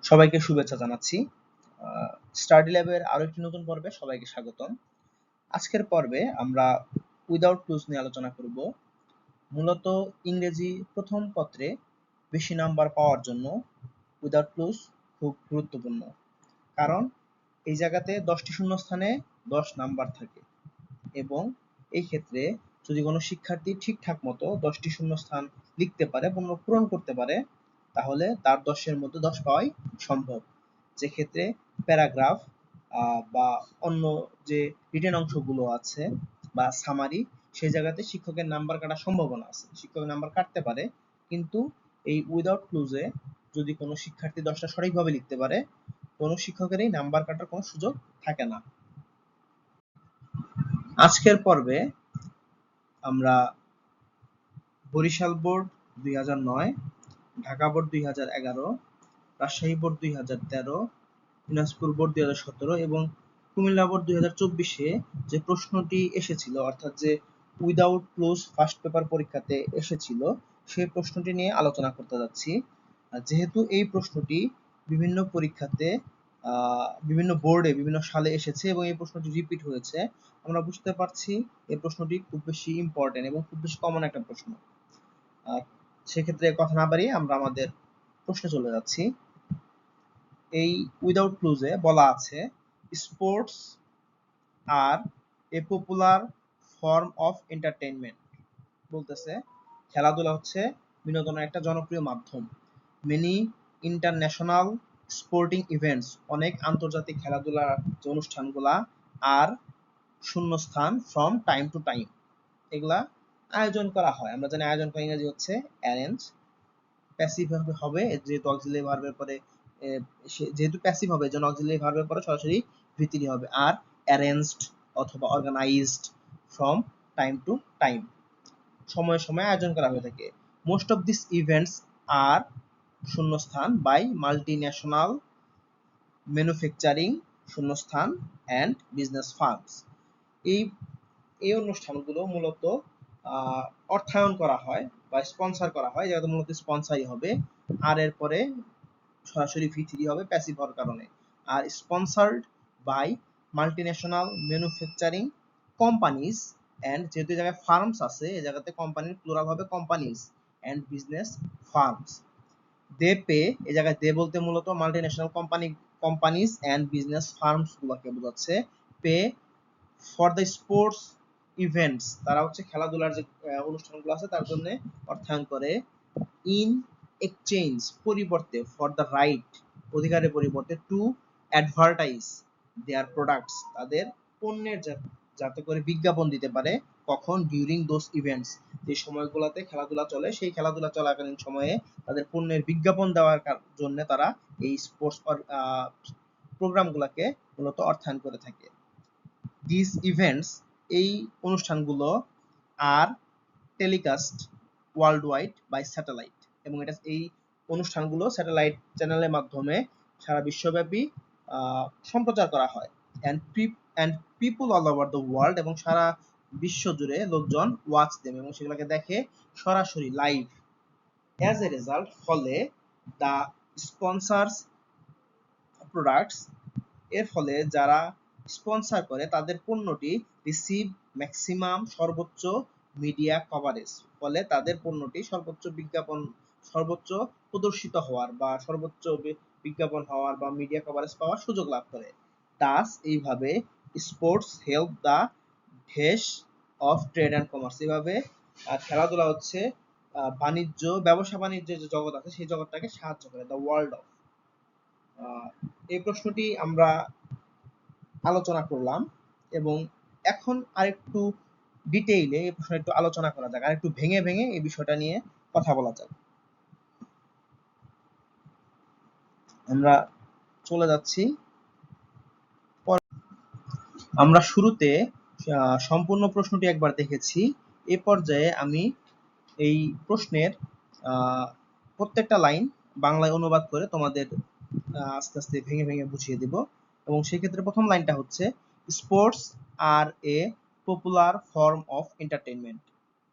সবাইকে শুভেচ্ছা জানাচ্ছি। স্টাডি ল্যাবের আরো একটি নতুন পর্বে সবাইকে স্বাগতম। আজকের পর্বে আমরা উইদাউট ক্লুজ নিয়ে আলোচনা করব। মূলত ইংরেজি প্রথম পত্রে বেশি নাম্বার পাওয়ার জন্য উইদাউট ক্লুজ খুব গুরুত্বপূর্ণ, কারণ এই জায়গাতে 10টি শূন্যস্থানে 10 নাম্বার থাকে এবং এই ক্ষেত্রে যদি কোনো শিক্ষার্থী ঠিকঠাক মতো 10টি শূন্যস্থান লিখতে পারে, পূরণ করতে পারে, তাহলে তার 10-এর মধ্যে 10 পাওয়াই সম্ভব। যে ক্ষেত্রে প্যারাগ্রাফ বা অন্য যে রিটেন অংশগুলো আছে বা সামারি, সেই জায়গাতে শিক্ষকের নাম্বার কাটার সম্ভাবনা আছে, শিক্ষক নাম্বার কাটতে পারে। কিন্তু এই উইদাউট ক্লুজে যদি কোনো শিক্ষার্থী 10টা সঠিকভাবে লিখতে পারে, কোনো শিক্ষকেরই নাম্বার কাটার কোনো সুযোগ থাকে না। আজকের পর্বে আমরা Barishal board 2009, Dhaka board 2011, Rajshahi board 2013, Dinajpur board 2017 এবং কুমিল্লা বোর্ড 2024-এ যে প্রশ্নটি এসেছিল, অর্থাৎ যে উইদাউট ক্লোজ ফার্স্ট পেপার পরীক্ষাতে এসেছিল, সেই প্রশ্নটি নিয়ে আলোচনা করতে যাচ্ছি। যেহেতু এই প্রশ্নটি বিভিন্ন পরীক্ষাতে বিভিন্ন বোর্ডে বিভিন্ন সালে এসেছে এবং এই প্রশ্নটি রিপিট হয়েছে, আমরা বুঝতে পারছি এই প্রশ্নটি খুব বেশি ইম্পর্টেন্ট এবং খুব বেশি কমন একটা প্রশ্ন। সেক্ষেত্রে কথা না বাড়িয়ে আমরা আমাদের প্রশ্নে চলে যাচ্ছি। এই উইদাউট ক্লুজে বলা আছে, sports are a popular form of entertainment. বলতেছে খেলাধুলা হচ্ছে বিনোদনের একটা জনপ্রিয় মাধ্যম। মেনি ইন্টারন্যাশনাল স্পোর্টিং ইভেন্টস, অনেক আন্তর্জাতিক খেলাধুলার যে অনুষ্ঠানগুলা, আর শূন্যস্থান ফ্রম টাইম টু টাইম, এগুলা আয়োজন করা হয়। আমরা জানি আয়োজন করা ইংরেজি হচ্ছে অ্যারেঞ্জ। প্যাসিভ হবে যেহেতু অক্সিলারি ভার্বের পরে, যেহেতু প্যাসিভ হবে যেন অক্সিলারি ভার্বের পরে সরাসরি ভিত্তি হবে। আর অ্যারেঞ্জড অথবা organised from time to time, সময়ে সময়ে আয়োজন করা হয়ে থাকে। Most of this events are শূন্যস্থান বাই মাল্টিন্যাশনাল ম্যানুফ্যাকচারিং শূন্যস্থান অ্যান্ড বিজনেস ফার্মস। এই অনুষ্ঠানগুলো মূলত অর্থায়ন করা হয় বা স্পন্সর করা হয়, যেটা মূলত স্পন্সরই হবে। আর এর পরে সরাসরি ভি3 হবে প্যাসিভ হওয়ার কারণে। আর sponsored by multinational manufacturing companies and, যেহেতু এই জায়গায় ফার্মস আছে, এই জায়গাতে কোম্পানির প্লুরাল হবে companies and business firms. They pay, এই জায়গায় দে বলতে মূলত multinational companies and business firms গুলোকে বোঝাচ্ছে। Pay for the sports events, তারা হচ্ছে খেলাধুলার যে অনুষ্ঠানগুলো আছে তার জন্য অর্থায়ন করে। ইন এক্সচেঞ্জ, পরিবর্তে, ফর দ্য রাইট, অধিকারের পরিবর্তে, টু অ্যাডভার্টাইজ দেয়ার প্রোডাক্টস, তাদের পণ্যের যাতে করে বিজ্ঞাপন দিতে পারে। কখন? ডিউরিং দোজ ইভেন্টস, যে সময়গুলোতে খেলাধুলা চলে, সেই খেলাধুলা চলাকালীন সময়ে তাদের পণ্যের বিজ্ঞাপন দেওয়ার জন্য তারা এই স্পোর্টস প্রোগ্রামগুলোকে মূলত অর্থায়ন করে থাকে। দিস ইভেন্টস, এই অনুষ্ঠানগুলো, আর telecast world wide by satellite, এবং এই অনুষ্ঠানগুলো স্যাটেলাইট চ্যানেলের মাধ্যমে সারা বিশ্বব্যাপী সম্প্রচার করা হয়। And people all over the world, এবং সারা বিশ্ব জুড়ে লোকজন ওয়াচ দেম, এবং সেগুলোকে দেখে সরাসরি লাইভ। অ্যাজ এ রেজাল্ট, ফলে দ্য স্পন্সার্স প্রোডাক্টস, এর ফলে যারা স্পন্সর করে তাদের পণ্যটি রিসিভ ম্যাক্সিমাম, সর্বোচ্চ মিডিয়া কভারেজ, ফলে তাদের পণ্যটি সর্বোচ্চ প্রদর্শিত হওয়ার বা সর্বোচ্চ বিজ্ঞাপন হওয়ার বা মিডিয়া কভারেজ পাওয়ার সুযোগ লাভ করে। তাস, এইভাবে sports help the dash of trade and commerce, এইভাবে খেলাধুলা হচ্ছে ব্যবসা বাণিজ্যের যে জগৎ আছে সেই জগৎটাকে সাহায্য করে। দ্য ওয়ার্ল্ড অফ, এই প্রশ্নটি আমরা আলোচনা করলাম, এবং এখন আরেকটু ডিটেইলে এই প্রশ্ন একটু আলোচনা করা যাক, আরেকটু ভেঙে ভেঙে এই বিষয়টা নিয়ে কথা বলা যাক। আমরা চলে যাচ্ছি, আমরা শুরুতে সম্পূর্ণ প্রশ্নটি একবার দেখেছি। এই পর্যায়ে আমি এই প্রশ্নের প্রত্যেকটা লাইন বাংলায় অনুবাদ করে তোমাদের আস্তে আস্তে ভেঙে ভেঙে বুঝিয়ে দিব। এবং সেই ক্ষেত্রে প্রথম লাইনটা হচ্ছে, sports are a popular form of entertainment.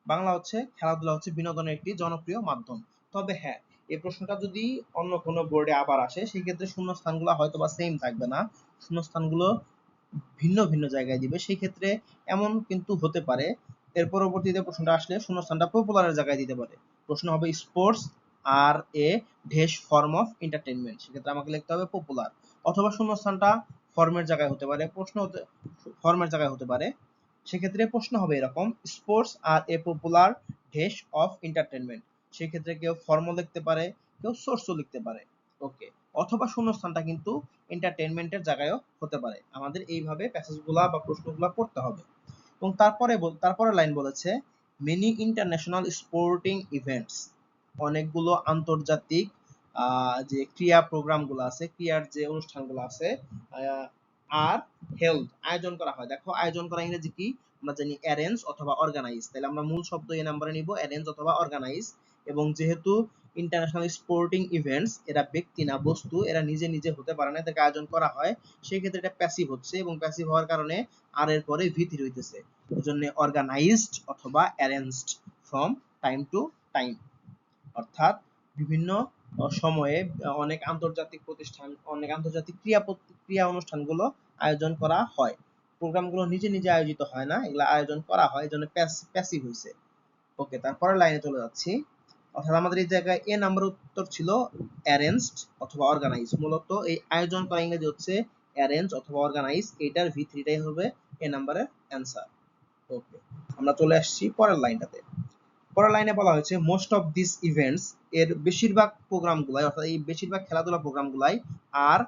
Bangla হচ্ছে, খেলাধুলা হচ্ছে বিনোদনের একটি জনপ্রিয় মাধ্যম। তবে হ্যাঁ, এই প্রশ্নটা যদি অন্য কোনো বোর্ডে আবার আসে সেই ক্ষেত্রে শূন্যস্থানগুলো হয়তো বা সেম থাকবে না, শূন্যস্থানগুলো ভিন্ন ভিন্ন জায়গায় দিবে। সেই ক্ষেত্রে এমন কিন্তু হতে পারে এর পরবর্তীতে প্রশ্নটা আসলে শূন্যস্থানটা পপুলারের জায়গায় দিতে পারে। প্রশ্ন হবে sports are a dash form of entertainment, সেক্ষেত্রে আমাকে লিখতে হবে পপুলার। অথবা শূন্যস্থানটা ফর্মের জায়গায় হতে পারে, ফর্মের জায়গায় হতে পারে। সেক্ষেত্রে প্রশ্ন হবে এরকম, sports are a popular dash of entertainment. সেক্ষেত্রে কেউ ফর্মও লিখতে পারে, কেউ সোর্সও লিখতে পারে। ওকে, অথবা শূন্যস্থানটা কিন্তু এন্টারটেইনমেন্টের জায়গায়ও হতে পারে। আমাদের এইভাবে প্যাসেজগুলা বা প্রশ্নগুলা পড়তে হবে। এবং তারপরে লাইন বলেছে মেনি ইন্টারন্যাশনাল স্পোর্টিং ইভেন্টস, অনেকগুলো আন্তর্জাতিক যে ক্রীড়া প্রোগ্রামগুলো আছে, ক্রীড়ার যে অনুষ্ঠানগুলো আছে আর হেল্ড আয়োজন করা হয়। দেখো আয়োজন করা ইংরেজি কি, আমরা জানি অ্যারেঞ্জ অথবা অর্গানাইজ, তাহলে আমরা মূল শব্দ এই নম্বরে নিব অ্যারেঞ্জ অথবা অর্গানাইজ। এবং যেহেতু ইন্টারন্যাশনাল স্পোর্টিং ইভেন্টস, এরা ব্যক্তি না বস্তু, এরা নিজে নিজে হতে পারে না, এদেরকে আয়োজন করা হয়, সেই ক্ষেত্রে এটা প্যাসিভ হচ্ছে এবং প্যাসিভ হওয়ার কারণে আর এর পরে ভিথি হইতেছে, এজন্য অর্গানাইজড অথবা arranged from time to time. অর্থাৎ বিভিন্ন সময়ে অনেক আন্তর্জাতিক প্রতিষ্ঠান, অনেক আন্তর্জাতিক ক্রিয়া অনুষ্ঠানগুলো আয়োজন করা হয়। প্রোগ্রামগুলো নিজে নিজে আয়োজিত হয় না, এগুলো আয়োজন করা হয়, এজন্য প্যাসিভ হইছে। ওকে, তারপরে লাইনে চলে যাচ্ছি। অর্থাৎ আমাদের এই জায়গায় এ নাম্বার উত্তর ছিল অ্যারেঞ্জড অথবা অর্গানাইজ। মূলত এই আয়োজন করা ইংরেজি হচ্ছে অ্যারেঞ্জ অথবা অর্গানাইজ, এটার ভি3টাই হবে এ নাম্বারের অ্যান্সার। ওকে, আমরা চলে আসছি পরের লাইনটাতে। পরের লাইনে বলা হয়েছে মোস্ট অফ দিস ইভেন্টস, এর বেশিরভাগ প্রোগ্রামগুলাই অর্থাৎ এই বেশিরভাগ খেলাধুলা প্রোগ্রামগুলাই আর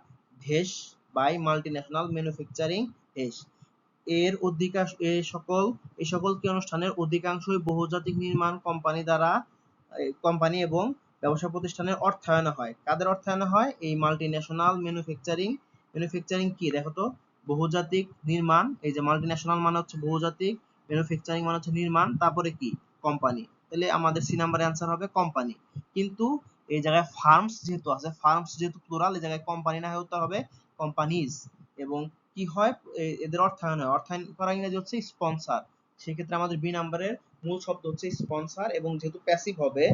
দেশ বাই মাল্টিন্যাশনাল ম্যানুফ্যাকচারিং দেশ, এর অধিকাংশ এই সকল কি অনুষ্ঠানের অধিকাংশই বহুজাতিক নির্মাণ কোম্পানি এবং ব্যবসা প্রতিষ্ঠানের অর্থায়নে হয়। কাদের অর্থায়নে হয়? এই মাল্টিন্যাশনাল ম্যানুফ্যাকচারিং কি দেখো তো, বহুজাতিক নির্মাণ, এই যে মাল্টিন্যাশনাল মানে হচ্ছে বহুজাতিক, ম্যানুফ্যাকচারিং মানে হচ্ছে নির্মাণ, তারপরে কি কোম্পানি, তাহলে আমাদের সি নাম্বারে অ্যান্সার হবে কোম্পানি। কিন্তু এই জায়গায় ফার্মস যেহেতু আছে, ফার্মস যেহেতু প্লুরাল, এই জায়গায় কোম্পানি না হতে হবে কোম্পানিজ। এবং কি হয়, এদের অর্থায়ন হয়, অর্থায়ন করা ইংরেজি হচ্ছে স্পন্সর। সেক্ষেত্রে আমাদের বি নাম্বারের মূল শব্দ হচ্ছে স্পন্সর, এবং যেহেতু প্যাসিভ হবে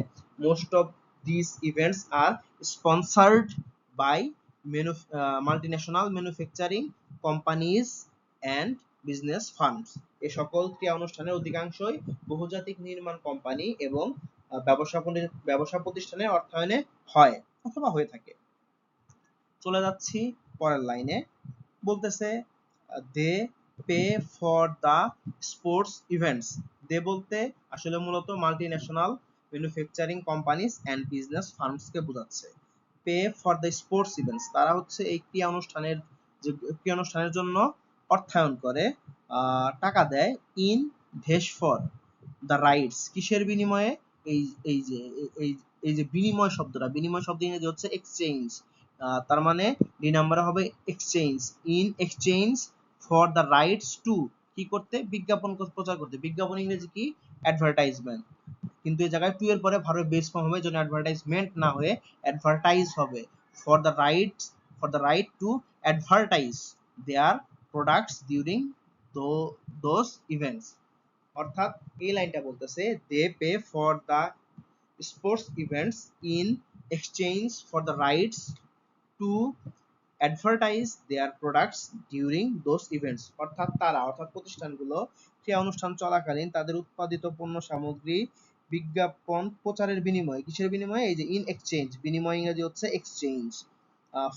most of this events are sponsored by multinational manufacturing companies and business firms, এই সকল ক্রিয়া অনুষ্ঠানের অধিকাংশই বহুজাতিক নির্মাণ কোম্পানি এবং ব্যবসা প্রতিষ্ঠানের অর্থায়নে হয় অথবা হয়ে থাকে। চলে যাচ্ছি পরের লাইনে, বলতেছে they pay for the sports events. They বলতে আসলে মূলত multinational manufacturing companies and business firms কে বোঝাচ্ছে। Pay for the sports events, তারা হচ্ছে এই ক্রীড়া অনুষ্ঠানের জন্য অর্থায়ন করে, টাকা দেয়। ইন ভেস ফর দ্য রাইটস, কিসের বিনিময়ে? এই এই যে এই এই যে বিনিময় শব্দটা, বিনিময় শব্দ ইংরেজি হচ্ছে এক্সচেঞ্জ, তার মানে ডি নাম্বারে হবে exchange. In exchange for the rights two, কি করতে? বিজ্ঞাপন প্রচার করতে। বিজ্ঞাপন ইংরেজি কি? অ্যাডভার্টাইজমেন্ট। কিন্তু এই জায়গায় টু এর পরে ভার্বের বেস ফর্ম হবে, জন্য অ্যাডভার্টাইজমেন্ট না হয়ে অ্যাডভার্টাইজ হবে। For the right to advertise their products during those events. অর্থাৎ এই লাইনটা বলতেছে they pay for the sports events in exchange for the rights to advertise their products during those events. অর্থাৎ প্রতিষ্ঠানগুলো ক্রীড়া অনুষ্ঠান চলাকালীন তাদের উৎপাদিত পণ্য সামগ্রী বিজ্ঞাপন প্রচারের বিনিময়ে, কিসের বিনিময়ে? এই যে ইন এক্সচেঞ্জ, বিনিময় ইংরেজি হচ্ছে exchange.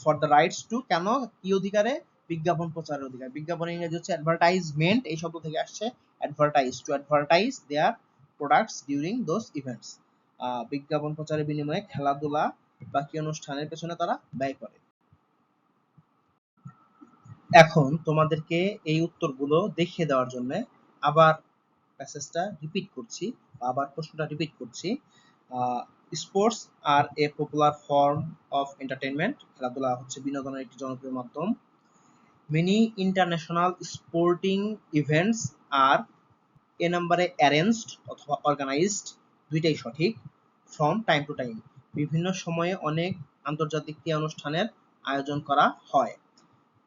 For the rights two, কেন কি অধিকারে? বিজ্ঞাপন প্রচারের অধিকার। বিজ্ঞাপন ইংরেজি হচ্ছে অ্যাডভার্টাইজমেন্ট, এই শব্দ থেকে আসছে advertise, to advertise their products during those events. বিজ্ঞাপন প্রচারের বিনিময়ে খেলাধুলা বা কি অনুষ্ঠানের পেছনে তারা ব্যয় করে। এখন তোমাদেরকে এই উত্তরগুলো দেখিয়ে দেওয়ার জন্য আবার প্যাসেজটা রিপিট করছি, আবার প্রশ্নটা রিপিট করছি। Sports are a popular form of entertainment, খেলাধুলা হচ্ছে বিনোদনের একটি জনপ্রিয় মাধ্যম। Many international sporting events are a নাম্বারে অ্যারেঞ্জড অথবা অর্গানাইজড, দুইটাই সঠিক। ফ্রম টাইম টু টাইম, বিভিন্ন সময়ে অনেক আন্তর্জাতিক ক্রীড়া অনুষ্ঠানের আয়োজন করা হয়।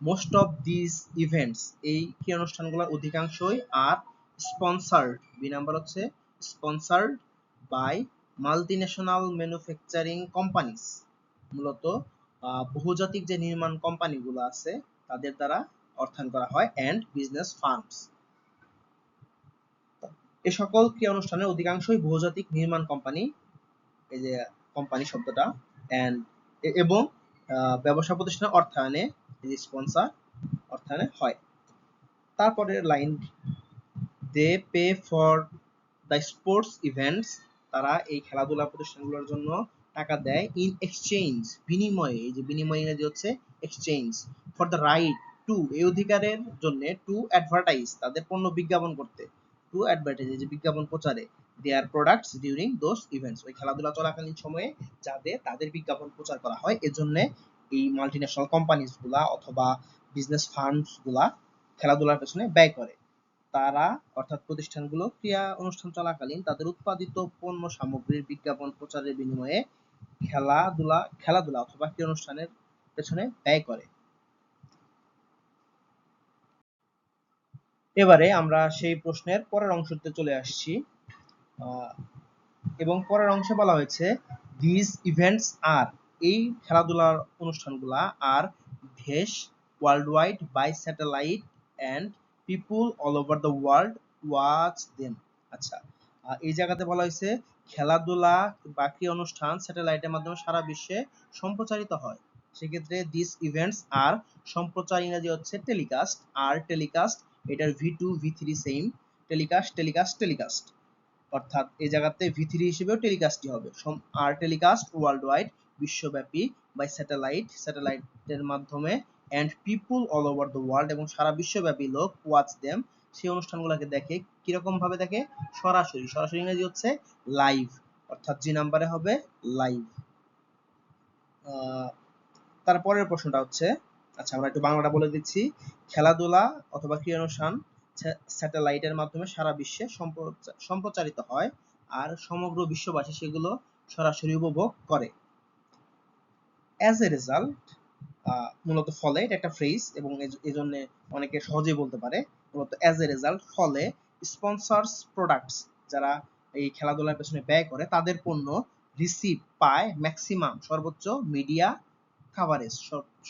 মোস্ট অফ দিস ইভেন্টস, এই ক্রীড়া অনুষ্ঠানগুলোর অধিকাংশই আর স্পন্সার্ড, বি নাম্বার হচ্ছে sponsored by multinational manufacturing companies, মূলত বহুজাতিক যে নির্মাণ কোম্পানিগুলো আছে তাদের দ্বারা অর্থায়ন করা হয়, এন্ড বিজনেস ফার্মস। এ সকল ক্রিয়া অনুষ্ঠানের অধিকাংশই বহুজাতিক নির্মাণ কোম্পানি, এই যে কোম্পানি শব্দটা, এন্ড এবং ব্যবসা প্রতিষ্ঠানের অর্থায়নে, স্পন্সর অর্থায়নে হয়। তারপরের লাইন, they pay for the sports events, তারা এই খেলাধুলা প্রতিষ্ঠানগুলোর জন্য টাকা দেয়, ইন এক্সচেঞ্জ, বিনিময়ে, এই যে বিনিময় ইংরেজি হচ্ছে exchange, for the right two, এই অধিকারের জন্য, টু অ্যাডভার্টাইজ, তাদের পণ্য বিজ্ঞাপন করতে, টু অ্যাডভার্টাইজ, এই যে বিজ্ঞাপন প্রচারে, দেয়ার প্রোডাক্টস ডিউরিং দোজ ইভেন্টস, ওই খেলাধুলা চলাকালীন সময়ে যাতে তাদের বিজ্ঞাপন প্রচার করা হয়, এজন্য এই মাল্টিন্যাশনাল কোম্পানিজ গুলা অথবা বিজনেস ফার্মস গুলা খেলাধুলার পেছনে ব্যয় করে। তারা অর্থাৎ প্রতিষ্ঠানগুলো ক্রিয়া অনুষ্ঠান চলাকালীন তাদের উৎপাদিত পণ্য সামগ্রীর বিজ্ঞাপন প্রচারের বিনিময়ে খেলাধুলা অথবা ক্রিয়া অনুষ্ঠানের পেছনে ব্যয় করে। এবারে আমরা সেই প্রশ্নের পরের অংশতে চলে আসছি, এবং পরের অংশে বলা হয়েছে দিস ইভেন্টস আর, এই খেলাধুলার অনুষ্ঠানগুলা আর ভেস world wide by satellite and people all over the world watch them. আচ্ছা, এই জায়গাতে বলা হয়েছে খেলাধুলা বা ক্রীড়া অনুষ্ঠান স্যাটেলাইটের মাধ্যমে সারা বিশ্বে সম্প্রচারিত হয়। সেক্ষেত্রে দিস ইভেন্টস আর, সম্প্রচার ইংরেজি হচ্ছে টেলিকাস্ট, আর টেলিকাস্ট, এটার V2 V3 same, telecast telecast telecast, অর্থাৎ এই জায়গাতে V3 হিসেবেও টেলিকাস্টই হবে। আর টেলিকাস্ট ওয়ার্ল্ড ওয়াইড, বিশ্বব্যাপী, বাই স্যাটেলাইট, স্যাটেলাইটের মাধ্যমে, and people all over the world, এবং সারা বিশ্বব্যাপী লোক, ওয়াচ দেম, সেই অনুষ্ঠানগুলোকে দেখে। কিরকম ভাবে দেখে? সরাসরি, সরাসরি ইংরেজি হচ্ছে লাইভ, অর্থাৎ জি নাম্বারে হবে লাইভ। তারপরের প্রশ্নটা হচ্ছে, আচ্ছা আমরা একটু বাংলাটা বলে দিচ্ছি, খেলাধুলা অথবা ক্রীড়া অনুষ্ঠান স্যাটেলাইটের মাধ্যমে সারা বিশ্বে সম্প্রচারিত হয় আর সমগ্র বিশ্ববাসী সেগুলো সরাসরি উপভোগ করে। অ্যাজ এ রেজাল্ট, মূলত ফলে, এটা একটা ফ্রেজ এবং এজন্য অনেকে সহজেই বলতে পারে, মূলত অ্যাজ এ রেজাল্ট, ফলে, স্পন্সরস প্রোডাক্টস, যারা এই খেলাধুলার পেছনে ব্যয় করে তাদের পণ্য রিসিভ পায়, ম্যাক্সিমাম, সর্বোচ্চ, মিডিয়া কাভারেজ,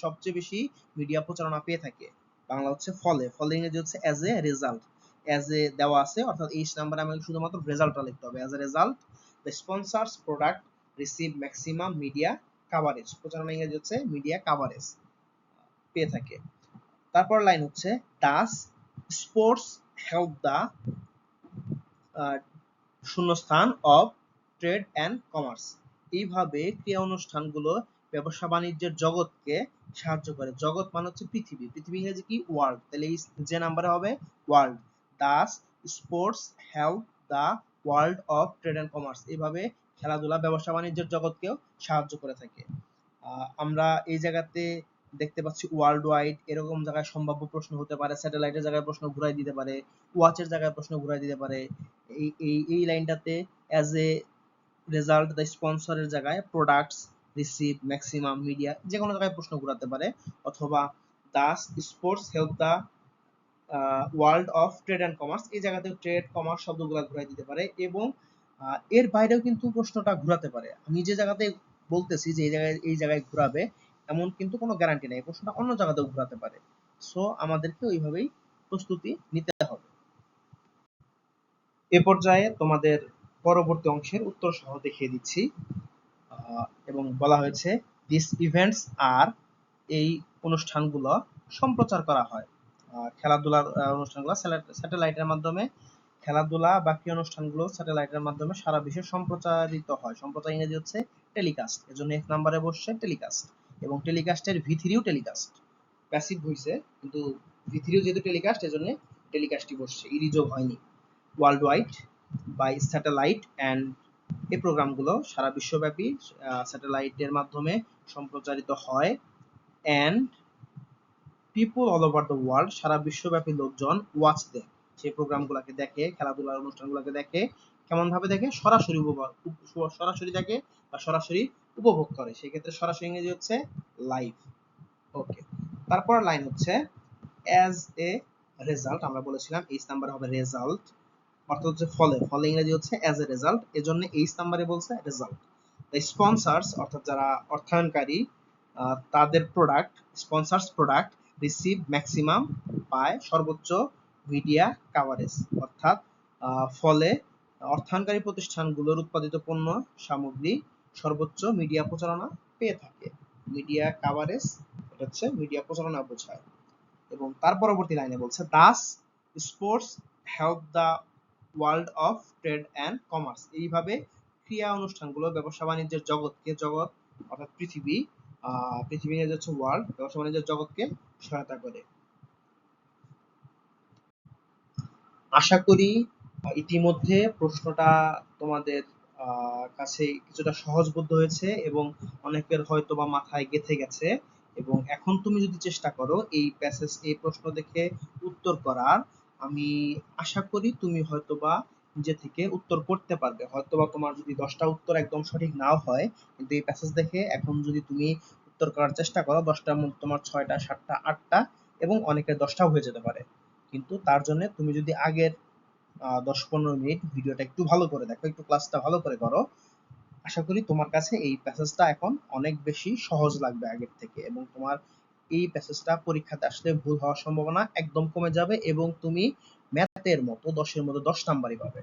সবচেয়ে বেশি মিডিয়া প্রচারণা পেয়ে থাকে। বাংলা হচ্ছে ফলে, ফলে ইংরেজি হচ্ছে as a result, as a দেওয়া আছে অর্থাৎ এইচ নাম্বারে আমাকে শুধুমাত্র রেজাল্টটা লিখতে হবে। As a result the sponsors product receive maximum media coverage, প্রচারণা ইংরেজি হচ্ছে মিডিয়া কাভারেজ পেয়ে থাকে। তারপর লাইন হচ্ছে ডাস স্পোর্টস হেল্প দা শূন্যস্থান অফ ট্রেড এন্ড কমার্স, এইভাবে ক্রিয়া অনুষ্ঠানগুলো ব্যবসা বাণিজ্যের জগৎকে সাহায্য করে। জগৎ মানে হচ্ছে পৃথিবী, পৃথিবী ইংরেজি কি? ওয়ার্ল্ড, তাহলে এই যে নাম্বারে হবে world. Does sports help the world of trade and commerce, এইভাবে খেলাধুলা ব্যবসা বাণিজ্যের জগৎকেও সাহায্য করে থাকে। আমরা এই জায়গাতে দেখতে পাচ্ছি ওয়ার্ল্ড ওয়াইড, এরকম জায়গায় সম্ভাব্য প্রশ্ন হতে পারে, স্যাটেলাইটের জায়গায় প্রশ্ন ঘুরাই দিতে পারে, ওয়াচের জায়গায় প্রশ্ন ঘুরাই দিতে পারে। এই লাইনটাতে অ্যাজ এ রেজাল্ট দ্য স্পন্সরের জায়গায় প্রোডাক্টস রিসিভ ম্যাক্সিমাম মিডিয়া, যে কোনো জায়গায় প্রশ্ন ঘুরাতে পারে, অথবা does sports help the world of trade and commerce, এই জায়গাতে ট্রেড কমার্স শব্দগুলো ঘুরাই দিতে পারে। এবং এর বাইরেও কিন্তু প্রশ্নটা ঘুরাতে পারে। আমি যে জায়গাতে বলতেছি যে এই জায়গায় ঘুরাবে, এমন কিন্তু কোনো গ্যারান্টি নেই, প্রশ্নটা অন্য জায়গাতেও ঘুরাতে পারে। সো আমাদেরকে ওইভাবেই প্রস্তুতি নিতে হবে। এ পর্যায়ে তোমাদের পরবর্তী অংশের উত্তর সহ দেখিয়ে দিচ্ছি, এবং বলা হয়েছে দিস ইভেন্টস আর, এই অনুষ্ঠানগুলো সম্প্রচার করা হয়, খেলাধুলার অনুষ্ঠানগুলো স্যাটেলাইটের মাধ্যমে, খেলাধুলা বা ক্রীড়া অনুষ্ঠানগুলো স্যাটেলাইটের মাধ্যমে সারা বিশ্বে সম্প্রচারিত হয়। সম্প্রচার ইংরেজি হচ্ছে টেলিকাস্ট, এজন্য এক নম্বরে বসছে টেলিকাস্ট, এবং টেলিকাস্টের V3ও টেলিকাস্ট, প্যাসিভ হইছে কিন্তু V3ও যেহেতু টেলিকাস্ট এজন্য টেলিকাস্টই বসছে, ইডি যোগ হয়নি। World wide by satellite and, এই প্রোগ্রামগুলো সারা বিশ্বব্যাপী স্যাটেলাইটের মাধ্যমে সম্প্রচারিত হয়, and people all over the world, সারা বিশ্বব্যাপী লোকজন ওয়াচ দেম, সেই প্রোগ্রামগুলোকে দেখে, খেলাধুলার অনুষ্ঠানগুলোকে দেখে। কেমন ভাবে দেখে? সরাসরি সরাসরি দেখে বা সরাসরি উপভোগ করে, সেই ক্ষেত্রে সরাসরি ইংরেজি হচ্ছে লাইভ। ওকে, তারপর লাইন হচ্ছে অ্যাজ এ রেজাল্ট, আমরা বলেছিলাম এইচ নাম্বার হবে রেজাল্ট, অর্থাৎ হচ্ছে ফলে, ফলে ইংরেজি হচ্ছে অ্যাজ এ রেজাল্ট, এজন্য এইচ নাম্বারে বলছে রেজাল্ট। দ্য স্পন্সর্স অর্থাৎ যারা অর্থায়নকারী, তাদের product, sponsors product receive maximum, পায় সর্বোচ্চ মিডিয়া কাভারেজ, অর্থাৎ ফলে অর্থায়নকারী প্রতিষ্ঠানগুলোর উৎপাদিত পণ্য সামগ্রী সর্বোচ্চ মিডিয়া প্রচারণা পেয়ে থাকে। মিডিয়া কাভারেজ এটা হচ্ছে মিডিয়া প্রচারণা বোঝায়। এবং তার পরবর্তী লাইনে বলছে Das sports help the world of trade and commerce, এইভাবে ক্রীড়া অনুষ্ঠানগুলো ব্যবসা বাণিজ্যের জগৎকে, জগৎ অর্থাৎ পৃথিবী, পৃথিবী নিয়ে যাচ্ছে ওয়ার্ল্ড, ব্যবসা বাণিজ্যের জগৎকে সহায়তা করে। আশা করি ইতিমধ্যে প্রশ্নটা তোমাদের কাছে কিছুটা সহজবোধ্য হয়েছে এবং অনেকের হয়তো বা মাথায় গেঁথে গেছে। এবং এখন তুমি যদি চেষ্টা করো এই প্যাসেজ, এই প্রশ্ন দেখে উত্তর করার, আমি আশা করি তুমি হয়তোবা নিজে থেকে উত্তর করতে পারবে। হয়তোবা তোমার যদি 10টা উত্তর একদম সঠিক নাও হয়, কিন্তু এই প্যাসেজ দেখে এখন যদি তুমি উত্তর করার চেষ্টা করো, 10টার মধ্যে তোমার 6টা, 7টা, 8টা এবং অনেকের 10টাও হয়ে যেতে পারে। কিন্তু তার জন্য তুমি যদি আগের 10-15 মিনিট ভিডিওটা একটু ভালো করে দেখো, একটু ক্লাসটা ভালো করে করো, আশা করি তোমার কাছে এই প্যাসেজটা এখন অনেক বেশি সহজ লাগবে আগের থেকে, এবং তোমার এই প্যাসেজটা পরীক্ষাতে আসলে ভুল হওয়ার সম্ভাবনা একদম কমে যাবে এবং তুমি ম্যাথের মতো 10-এর মধ্যে 10 নাম্বারই পাবে।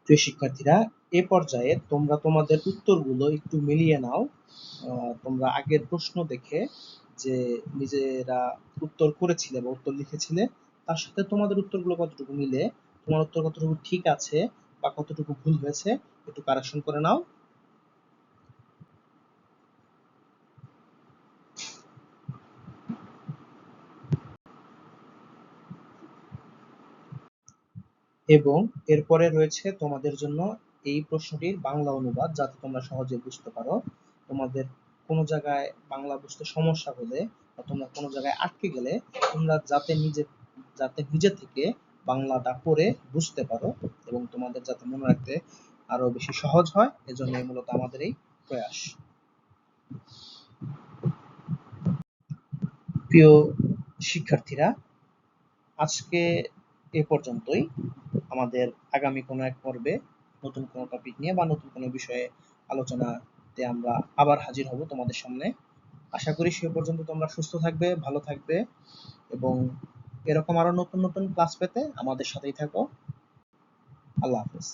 প্রিয় শিক্ষার্থীরা, এ পর্যায়ে তোমরা তোমাদের উত্তরগুলো একটু মিলিয়ে নাও। তোমরা আগের প্রশ্ন দেখে যে নিজেরা উত্তর করেছিলে বা উত্তর লিখেছিলে, তার সাথে তোমাদের উত্তরগুলো কতটুকু মিলে, তোমার উত্তর কতটুকু ঠিক আছে বা কতটুকু ভুল হয়েছে, একটু কারেকশন করে নাও। এবং এরপরে রয়েছে তোমাদের জন্য এই প্রশ্নটির বাংলা অনুবাদ, যাতে তোমরা সহজে বুঝতে পারো। তোমাদের কোনো জায়গায় বাংলা বুঝতে সমস্যা হলে বা তোমরা কোনো জায়গায় আটকে গেলে, তোমরা যাতে নিজে থেকে বাংলাটা পড়ে বুঝতে পারো এবং তোমাদের যাতে মনে রাখতে আরো বেশি সহজ হয়, এজন্যই মূলত আমাদের এই প্রয়াস। প্রিয় শিক্ষার্থীরা, আজকে এ পর্যন্তই। আমাদের আগামী কোনো এক পর্বে নতুন কোনো টপিক নিয়ে বা নতুন কোনো বিষয়ে আলোচনাতে আমরা আবার হাজির হব তোমাদের সামনে। আশা করি সে পর্যন্ত তোমরা সুস্থ থাকবে, ভালো থাকবে এবং এরকম আরো নতুন নতুন ক্লাস পেতে আমাদের সাথেই থাকো। আল্লাহ হাফেজ।